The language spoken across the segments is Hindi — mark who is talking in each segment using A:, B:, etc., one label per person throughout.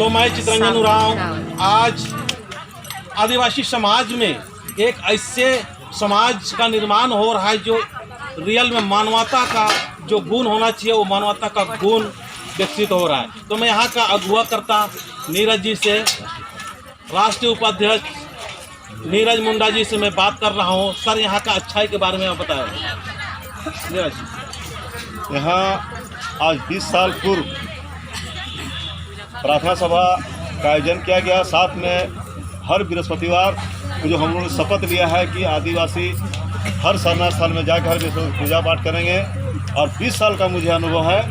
A: तो मैं चितरंजन उरांव आज आदिवासी समाज में एक ऐसे समाज का निर्माण हो रहा है जो रियल में मानवता का जो गुण होना चाहिए वो मानवता का गुण विकसित हो रहा है। तो मैं यहाँ का अगुवा करता नीरज जी से, राष्ट्रीय उपाध्यक्ष नीरज मुंडा जी से मैं बात कर रहा हूँ। सर, यहाँ का अच्छाई के बारे में आप बताएं। नीरज जी,
B: यहाँ आज 20 साल पूर्व प्रार्थना सभा का आयोजन किया गया। साथ में हर बृहस्पतिवार को जो हम लोगों ने शपथ लिया है कि आदिवासी हर सरना स्थल में जाकर हर बृहस्पति पूजा पाठ करेंगे। और 20 साल का मुझे अनुभव है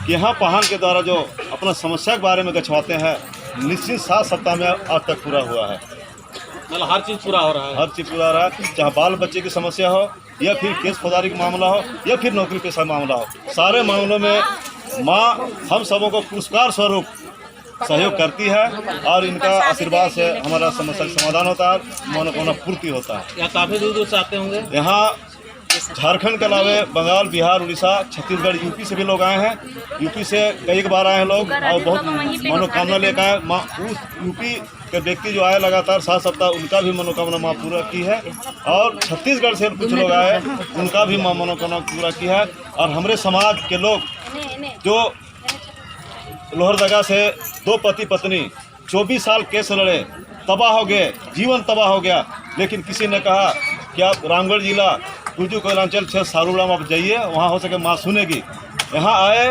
B: कि यहाँ पहाड़ के द्वारा जो अपना समस्या के बारे में गछवाते हैं, निश्चित 7 सप्ताह में आज तक पूरा हुआ है।
A: मतलब हर चीज़ पूरा हो रहा है।
B: हर चीज़ पूरा हो रहा है, चाहे बाल बच्चे की समस्या हो या फिर केस फौजदारी का मामला हो या फिर नौकरी पेशा मामला हो, सारे मामलों में माँ हम सबों को पुरस्कार स्वरूप सहयोग करती है और इनका आशीर्वाद से हमारा समस्या का समाधान होता है, मनोकामना पूर्ति होता है।
A: यहाँ काफ़ी दूर दूर से आते होंगे।
B: यहाँ झारखंड के अलावे बंगाल, बिहार, उड़ीसा, छत्तीसगढ़, यूपी से भी लोग आए हैं। यूपी से कई बार आए हैं लोग और बहुत मनोकामना लेकर आए। माँ उस यूपी के व्यक्ति जो आए लगातार 7 सप्ताह, उनका भी मनोकामना माँ पूरा की है। और छत्तीसगढ़ से कुछ लोग आए, उनका भी माँ मनोकामना पूरा की है। और हमारे समाज के लोग जो लोहरदगा से 2 पति पत्नी 24 साल केस लड़े, तबाह हो गए, जीवन तबाह हो गया, लेकिन किसी ने कहा कि आप रामगढ़ जिला कुजू कोयलांचल क्षेत्र सारूग्राम आप जाइए, वहाँ हो सके माँ सुनेगी। यहाँ आए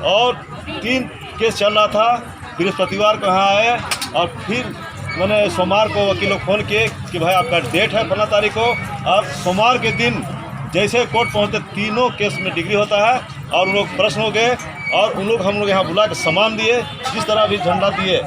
B: और 3 केस चल रहा था। बृहस्पतिवार को यहाँ आए और फिर मैंने सोमवार को वकील लोग फ़ोन किए कि भाई आपका डेट है फला तारीख को। और सोमवार के दिन जैसे कोर्ट पहुँचते, तीनों केस में डिग्री होता है और उन लोग प्रश्न हो गए और उन लोग हम लोग यहाँ बुला के सम्मान दिए। जिस तरह भी झंडा दिए,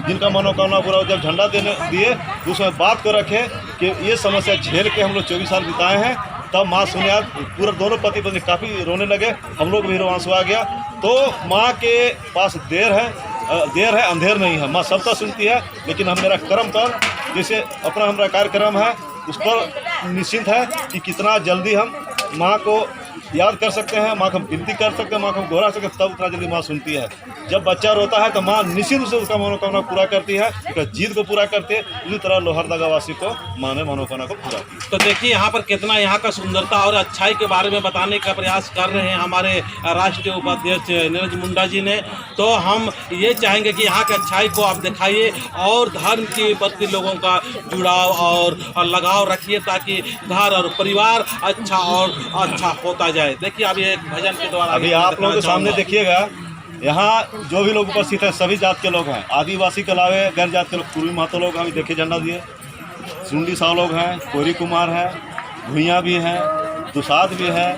B: जिनका मनोकामना पूरा हो, जब झंडा देने दिए तो उसमें बात को रखे कि ये समस्या झेल के हम लोग 24 साल बिताए हैं। तब माँ सुने, आज पूरा दोनों पति पत्नी काफ़ी रोने लगे, हम लोग भी रोआंसू आ गया। तो माँ के पास देर है अंधेर नहीं है। माँ सबका सुनती है, लेकिन हम मेरा कर्म पर जैसे अपना हमारा कार्यक्रम है उस पर निश्चिंत है कि कितना जल्दी हम माँ को याद कर सकते हैं, माँ को विनती कर सकते हैं, माँ को दोहरा सकते हैं, तब उतना जल्दी माँ सुनती है। जब बच्चा रोता है तो माँ निश्चित रूप से उसका मनोकामना पूरा करती है, उसका जीत को पूरा करती है। इसी तरह लोहरदगा वासी को माँ ने मनोकामना को पूरा किया।
A: तो देखिए यहाँ पर कितना यहाँ का सुंदरता और अच्छाई के बारे में बताने का प्रयास कर रहे हैं हमारे राष्ट्रीय उपाध्यक्ष नीरज मुंडा जी ने। तो हम ये चाहेंगे कि यहाँ की अच्छाई को आप दिखाइए और धर्म के प्रति लोगों का जुड़ाव और लगाव रखिए, ताकि घर और परिवार अच्छा होता जाए। देखिए अभी एक भजन के द्वारा
B: अभी आप लोगों के सामने देखिएगा, यहाँ जो भी लोग उपस्थित हैं सभी जात के लोग हैं। आदिवासी के अलावे गैर जात के लोग, पूर्वी महतो लोग हैं, देखिए झंडा दिए। सुंडी साव लोग हैं, कोरी कुमार है, भुइयाँ भी हैं, दुसाद भी है,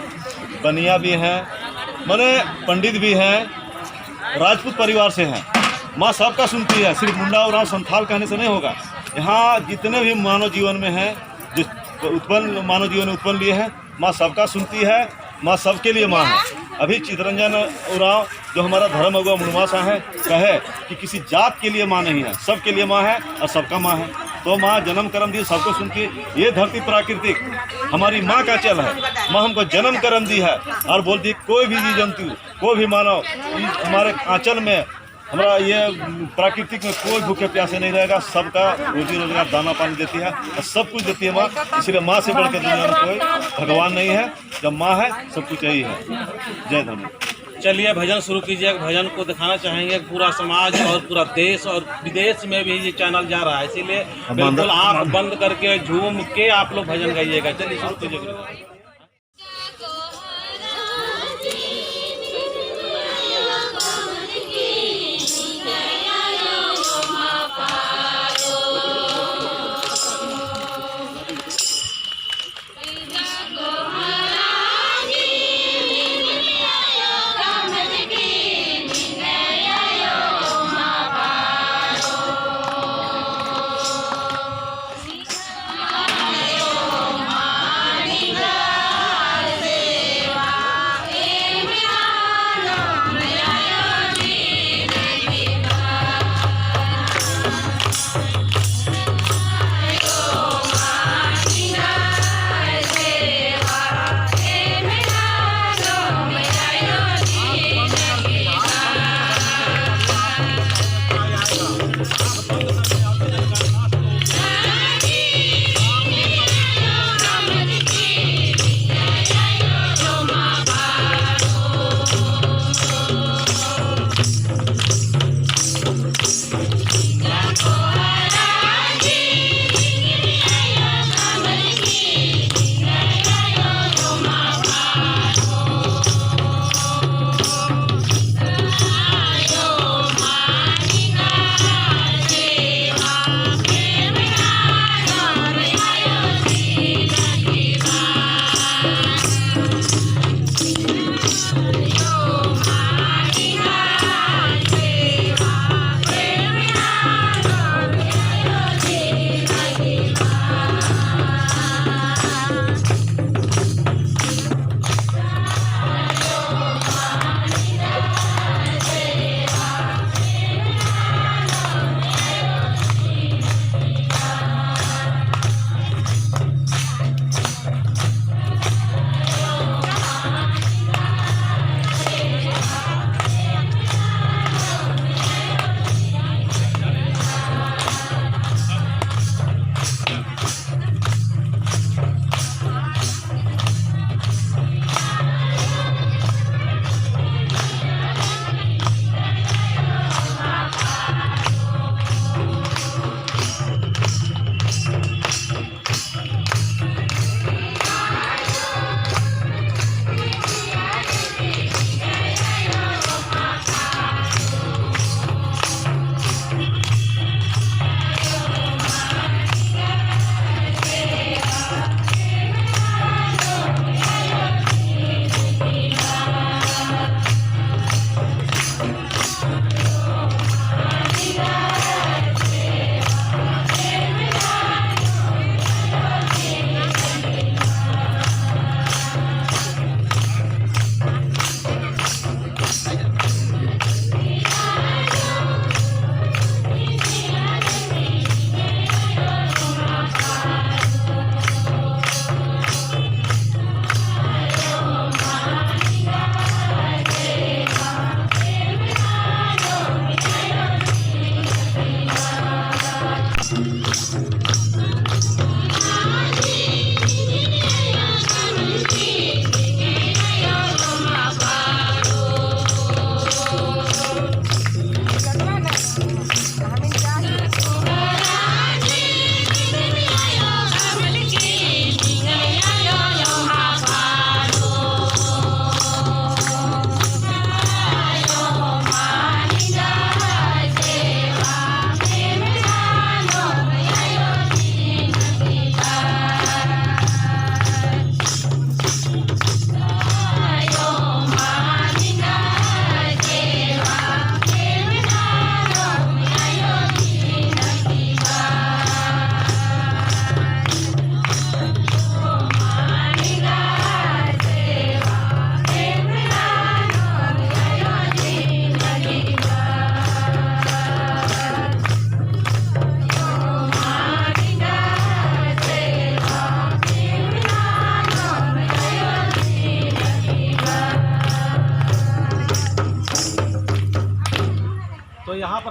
B: बनिया भी हैं, माने पंडित भी हैं, राजपूत परिवार से हैं। माँ सबका सुनती है, सिर्फ मुंडा और संथाल कहने से नहीं होगा। यहाँ जितने भी मानव जीवन में हैं, जो मानव जीवन में उत्पन्न लिए हैं, माँ सबका सुनती है। माँ सबके लिए माँ है। अभी चितरंजन उरांव जो हमारा धर्म अगुआ मुनुमा शाह है कहे कि किसी जात के लिए माँ नहीं है, सबके लिए माँ है और सबका माँ है। तो माँ जन्म कर्म दी, सबको सुनती है। ये धरती प्राकृतिक हमारी माँ का चल है। माँ हमको जन्म कर्म दी है और बोलती है कोई भी जीव जंतु, कोई भी मानव हमारे आंचल में, हमारा ये प्राकृतिक में कोई भूखे प्यासे नहीं रहेगा। सबका रोजी रोजगार, दाना पानी देती है और सब कुछ देती है माँ। इसलिए माँ से बढ़ के दुनिया में कोई भगवान नहीं है। जब माँ है सब कुछ यही है। जय धर्म।
A: चलिए भजन शुरू कीजिए। भजन को दिखाना चाहेंगे पूरा समाज और पूरा देश और विदेश में भी ये चैनल जा रहा है, इसीलिए बिल्कुल आँख बंद करके झूम के आप लोग भजन गाइएगा। चलिए शुरू कीजिए।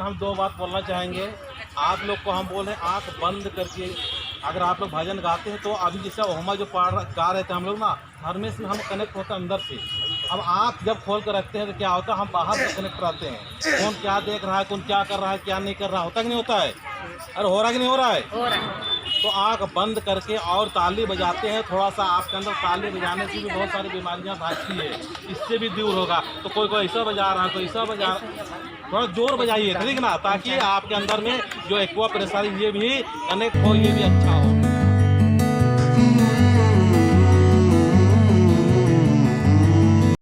A: हम दो बात बोलना चाहेंगे। आप लोग को हम बोल रहे हैं आँख बंद करके अगर आप लोग भजन गाते हैं तो अभी जैसे ओहमा जो गा रहे थे हम लोग ना, हरमेश में हम कनेक्ट होते हैं अंदर से। अब आँख जब खोल कर रखते हैं तो क्या होता है, हम बाहर से कनेक्ट रहते हैं। कौन क्या देख रहा है, कौन क्या कर रहा है, क्या नहीं कर रहा, होता कि नहीं होता है? अरे हो रहा है कि नहीं हो रहा है?
C: हो रहा है।
A: तो आँख बंद करके और ताली बजाते हैं। थोड़ा सा आपके अंदर ताली बजाने से भी बहुत सारी बीमारियां भागती है, इससे भी दूर होगा। तो कोई ऐसा बजा रहा है, कोई ऐसा बजा रहा है, थोड़ा जोर बजाइए, ठीक ना, ताकि आपके अंदर में जो एक्वा प्रेशर ये भी कनेक्ट हो, ये भी अच्छा हो।